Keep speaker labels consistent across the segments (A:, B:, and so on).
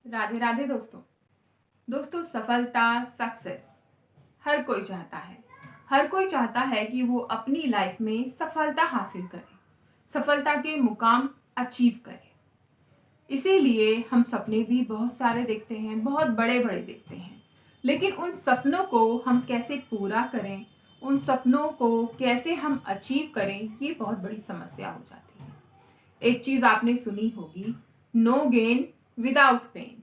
A: राधे राधे दोस्तों सफलता सक्सेस हर कोई चाहता है। हर कोई चाहता है कि वो अपनी लाइफ में सफलता हासिल करे, सफलता के मुकाम अचीव करे। इसीलिए हम सपने भी बहुत सारे देखते हैं, बहुत बड़े बड़े देखते हैं, लेकिन उन सपनों को हम कैसे पूरा करें, उन सपनों को कैसे हम अचीव करें, ये बहुत बड़ी समस्या हो जाती है। एक चीज आपने सुनी होगी, नो गेन विदाउट पेन।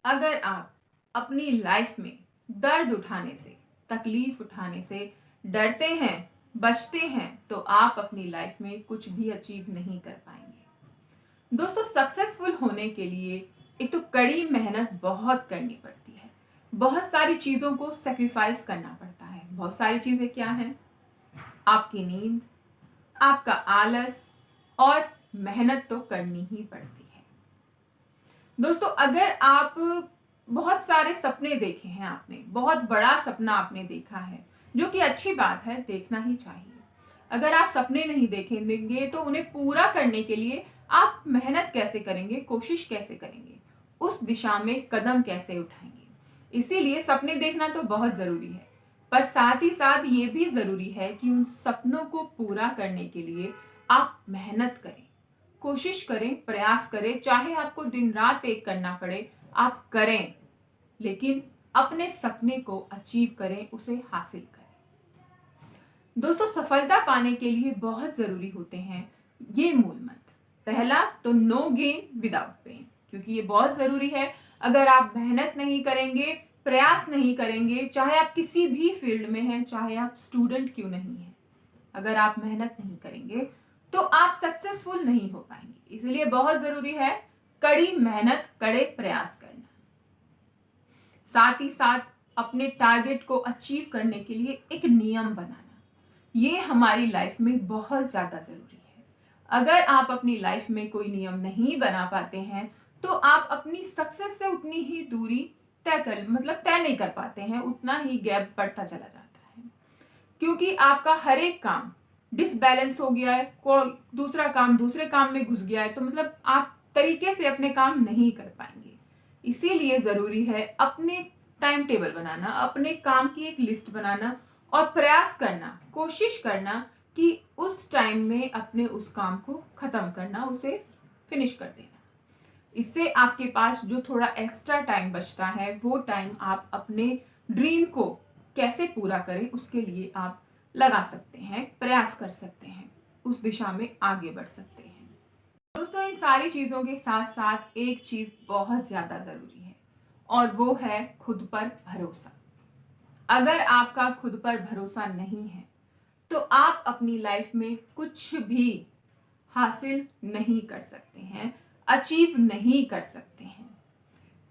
A: अगर आप अपनी लाइफ में दर्द उठाने से, तकलीफ उठाने से डरते हैं, बचते हैं, तो आप अपनी लाइफ में कुछ भी अचीव नहीं कर पाएंगे। दोस्तों, सक्सेसफुल होने के लिए एक तो कड़ी मेहनत बहुत करनी पड़ती है। बहुत सारी चीजों को सेक्रीफाइस करना पड़ता है। बहुत सारी चीजें क्या हैं? आपकी नींद, आपका आलस और मेहनत तो करनी ही पड़ती है। दोस्तों, अगर आप बहुत सारे सपने देखे हैं, आपने बहुत बड़ा सपना आपने देखा है, जो कि अच्छी बात है, देखना ही चाहिए। अगर आप सपने नहीं देखेंगे तो उन्हें पूरा करने के लिए आप मेहनत कैसे करेंगे, कोशिश कैसे करेंगे, उस दिशा में कदम कैसे उठाएंगे। इसीलिए सपने देखना तो बहुत जरूरी है, पर साथ ही साथ ये भी जरूरी है कि उन सपनों को पूरा करने के लिए आप मेहनत करें, कोशिश करें, प्रयास करें। चाहे आपको दिन रात एक करना पड़े, आप करें, लेकिन अपने सपने को अचीव करें, उसे हासिल करें। दोस्तों, सफलता पाने के लिए बहुत जरूरी होते हैं ये मूल मंत्र। पहला तो नो गेन विदाउट पेन, क्योंकि ये बहुत जरूरी है। अगर आप मेहनत नहीं करेंगे, प्रयास नहीं करेंगे, चाहे आप किसी भी फील्ड में हैं, चाहे आप स्टूडेंट क्यों नहीं हैं, अगर आप मेहनत नहीं करेंगे तो आप सक्सेसफुल नहीं हो पाएंगे। इसलिए बहुत जरूरी है कड़ी मेहनत, कड़े प्रयास करना। साथ ही साथ अपने टारगेट को अचीव करने के लिए एक नियम बनाना, ये हमारी लाइफ में बहुत ज्यादा जरूरी है। अगर आप अपनी लाइफ में कोई नियम नहीं बना पाते हैं तो आप अपनी सक्सेस से उतनी ही दूरी तय नहीं कर पाते हैं, उतना ही गैप बढ़ता चला जाता है। क्योंकि आपका हर एक काम डिसबैलेंस हो गया है, कोई दूसरा काम दूसरे काम में घुस गया है, तो मतलब आप तरीके से अपने काम नहीं कर पाएंगे। इसीलिए जरूरी है अपने टाइम टेबल बनाना, अपने काम की एक लिस्ट बनाना और प्रयास करना, कोशिश करना कि उस टाइम में अपने उस काम को खत्म करना, उसे फिनिश कर देना। इससे आपके पास जो थोड़ा एक्स्ट्रा टाइम बचता है, वो टाइम आप अपने ड्रीम को कैसे पूरा करें उसके लिए आप लगा सकते हैं, प्रयास कर सकते हैं, उस दिशा में आगे बढ़ सकते हैं। दोस्तों, इन सारी चीजों के साथ साथ एक चीज बहुत ज्यादा जरूरी है, और वो है खुद पर भरोसा। अगर आपका खुद पर भरोसा नहीं है तो आप अपनी लाइफ में कुछ भी हासिल नहीं कर सकते हैं, अचीव नहीं कर सकते हैं।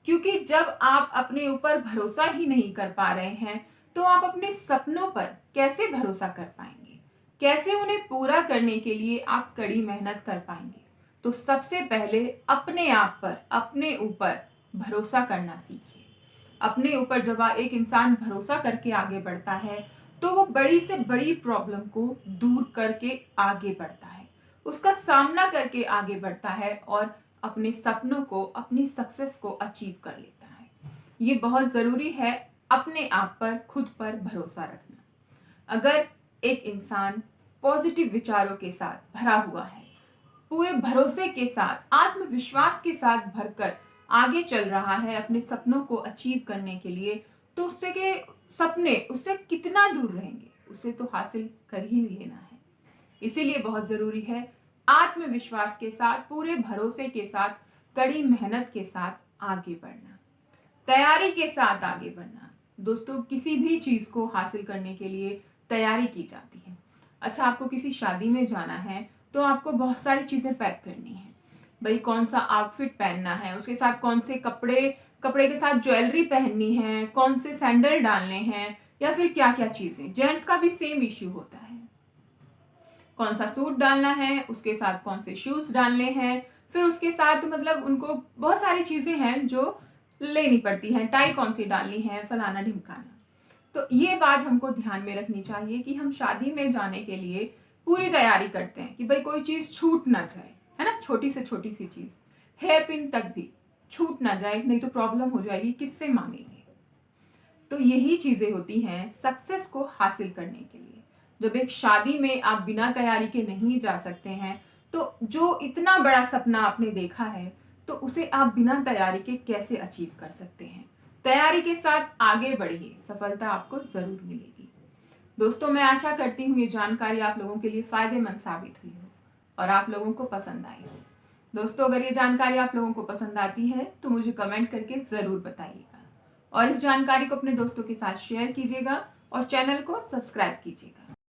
A: क्योंकि जब आप अपने ऊपर भरोसा ही नहीं कर पा रहे हैं तो आप अपने सपनों पर कैसे भरोसा कर पाएंगे, कैसे उन्हें पूरा करने के लिए आप कड़ी मेहनत कर पाएंगे। तो सबसे पहले अपने आप पर, अपने ऊपर भरोसा करना सीखिए। अपने ऊपर जब एक इंसान भरोसा करके आगे बढ़ता है तो वो बड़ी से बड़ी प्रॉब्लम को दूर करके आगे बढ़ता है, उसका सामना करके आगे बढ़ता है और अपने सपनों को, अपनी सक्सेस को अचीव कर लेता है। ये बहुत जरूरी है अपने आप पर, खुद पर भरोसा रखना। अगर एक इंसान पॉजिटिव विचारों के साथ भरा हुआ है, पूरे भरोसे के साथ, आत्मविश्वास के साथ भरकर आगे चल रहा है अपने सपनों को अचीव करने के लिए, तो उससे के सपने उससे कितना दूर रहेंगे, उसे तो हासिल कर ही लेना है। इसीलिए बहुत जरूरी है आत्मविश्वास के साथ, पूरे भरोसे के साथ, कड़ी मेहनत के साथ आगे बढ़ना, तैयारी के साथ आगे बढ़ना। दोस्तों, किसी भी चीज को हासिल करने के लिए तैयारी की जाती है। अच्छा, आपको किसी शादी में जाना है तो आपको बहुत सारी चीजें पैक करनी है। भाई, कौन सा आउटफिट पहनना है, उसके साथ कौन से कपड़े के साथ ज्वेलरी पहननी है, कौन से सैंडल डालने हैं, या फिर क्या क्या चीजें। जेंट्स का भी सेम इश्यू होता है, कौन सा सूट डालना है, उसके साथ कौन से शूज डालने हैं, फिर उसके साथ मतलब उनको बहुत सारी चीजें हैं जो लेनी पड़ती हैं, टाई कौन सी डालनी है, फलाना ढिमकाना। तो ये बात हमको ध्यान में रखनी चाहिए कि हम शादी में जाने के लिए पूरी तैयारी करते हैं कि भाई कोई चीज छूट ना जाए, है ना, छोटी से छोटी सी चीज। हेयर पिन तक भी छूट ना जाए, नहीं तो प्रॉब्लम हो जाएगी, किससे मांगेंगे। तो यही चीजें होती हैं सक्सेस को हासिल करने के लिए। जब एक शादी में आप बिना तैयारी के नहीं जा सकते हैं, तो जो इतना बड़ा सपना आपने देखा है, तो उसे आप बिना तैयारी के कैसे अचीव कर सकते हैं। तैयारी के साथ आगे बढ़िए, सफलता आपको जरूर मिलेगी। दोस्तों, मैं आशा करती हूँ ये जानकारी आप लोगों के लिए फायदेमंद साबित हुई हो और आप लोगों को पसंद आई हो। दोस्तों, अगर ये जानकारी आप लोगों को पसंद आती है तो मुझे कमेंट करके ज़रूर बताइएगा और इस जानकारी को अपने दोस्तों के साथ शेयर कीजिएगा और चैनल को सब्सक्राइब कीजिएगा।